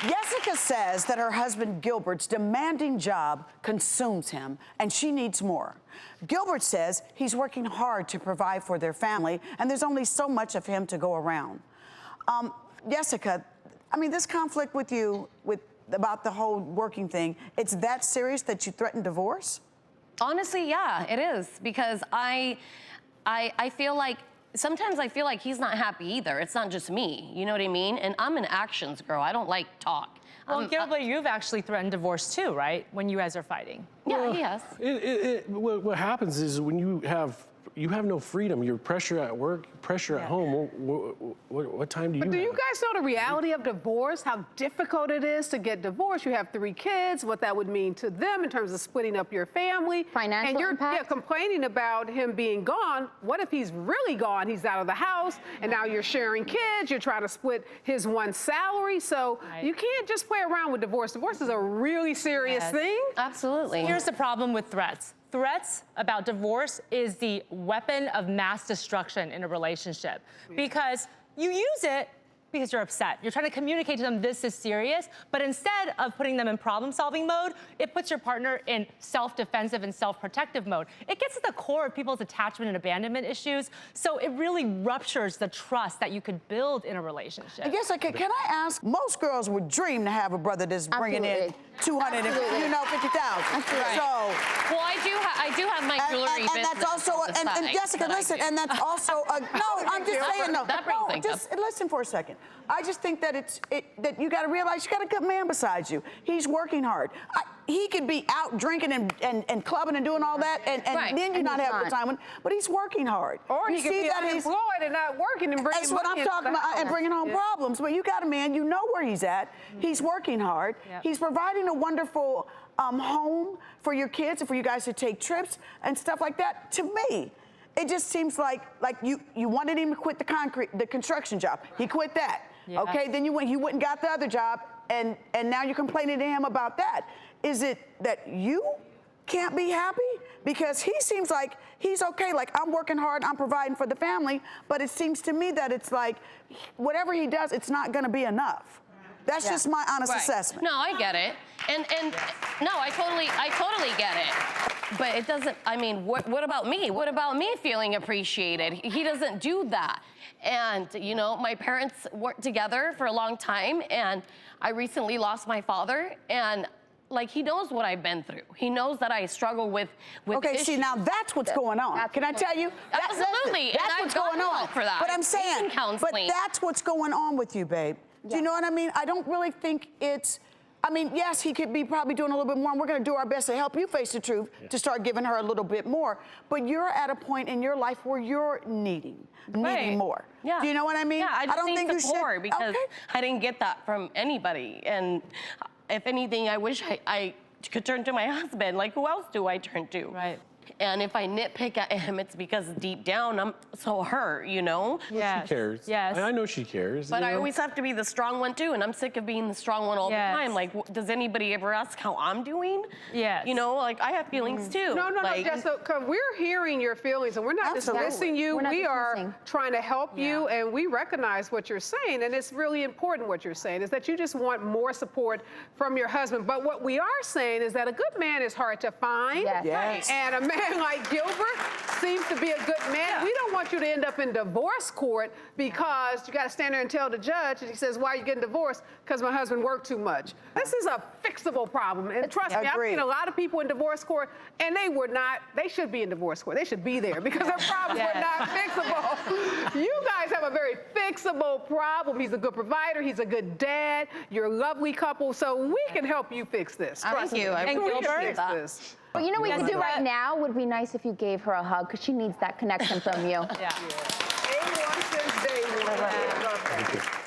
Yesica says that her husband Gilbert's demanding job consumes him and she needs more. Gilbert says he's working hard to provide for their family and there's only so much of him to go around. Yesica, I mean, this conflict with you about the whole working thing, it's that serious that you threaten divorce? Honestly, yeah, it is, because I feel like sometimes I feel like he's not happy either. It's not just me, you know what I mean? And I'm an actions girl. I don't like talk. Well, Gilbert, you've actually threatened divorce too, right? When you guys are fighting. Yeah, he has. What happens is when you have no freedom, you're pressure at work, pressure at home. What time do you have? But do you guys know the reality of divorce, how difficult it is to get divorced? You have 3 kids, what that would mean to them in terms of splitting up your family. Financial and you're impact? complaining about him being gone. What if he's really gone? He's out of the house, and now you're sharing kids. You're trying to split his one salary. So you can't just play around with divorce. Divorce is a really serious thing. Absolutely. Here's the problem with threats. Threats about divorce is the weapon of mass destruction in a relationship because you use it because you're upset. You're trying to communicate to them this is serious, but instead of putting them in problem-solving mode, it puts your partner in self-defensive and self-protective mode. It gets to the core of people's attachment and abandonment issues, so it really ruptures the trust that you could build in a relationship. I guess, can I ask, most girls would dream to have a brother that's bringing in 250,000. Right. So, well, I do have my jewelry business. And that's also, and Yesica, listen, and that's also, no, I'm just saying, no, just listen for a second. I just think that that you got to realize you got a good man beside you. He's working hard. He could be out drinking and clubbing and doing all that, and then you're not having a good time with him, but he's working hard. Or he could be unemployed and not working and bringing That's what I'm talking about, and bringing home problems. But you got a man, you know where he's at. He's working hard. He's providing a wonderful home for your kids and for you guys to take trips and stuff like that. To me, it just seems like you wanted him to quit the construction job. He quit that. Yeah. Okay, then you went and got the other job, and now you're complaining to him about that. Is it that you can't be happy? Because he seems like he's okay, like I'm working hard, I'm providing for the family, but it seems to me that it's like whatever he does, it's not gonna be enough. That's just my honest assessment. No, I get it. And no, I totally get it. But it doesn't, I mean, what about me? What about me feeling appreciated? He doesn't do that. And, you know, my parents worked together for a long time, and I recently lost my father, and like, he knows what I've been through. He knows that I struggle with okay, issues. see, now that's what's going on. Can I tell you? Absolutely. That's what's going on. For that. But I'm saying, but that's what's going on with you, babe. Do you know what I mean? I don't really think it's, I mean, yes, he could be probably doing a little bit more, and we're gonna do our best to help you face the truth to start giving her a little bit more. But you're at a point in your life where you're needing more. Yeah. Do you know what I mean? Yeah, I just don't need think support you should, because I didn't get that from anybody. And if anything, I wish I could turn to my husband. Like, who else do I turn to? Right. And if I nitpick at him, it's because deep down I'm so hurt, you know? She cares. Yes. I know she cares. But I always have to be the strong one too, and I'm sick of being the strong one all the time. Like, does anybody ever ask how I'm doing? Yes. You know, like, I have feelings too. No, Jessica, we're hearing your feelings, and we're not dismissing you. We are trying to help you, and we recognize what you're saying, and it's really important what you're saying, is that you just want more support from your husband. But what we are saying is that a good man is hard to find. Yes. And a man like Gilbert seems to be a good man. We don't want you to end up in divorce court because you got to stand there and tell the judge, and he says, why are you getting divorced? Because my husband worked too much. This is a fixable problem. And trust me, I've seen a lot of people in divorce court, and they should be in divorce court. They should be there because their problems were not fixable. You guys have a very fixable problem. He's a good provider. He's a good dad. You're a lovely couple, so we can help you fix this. Thank you. I appreciate that. But you know what we could do right now would be nice if you gave her a hug, because she needs that connection from you. A1 since day one.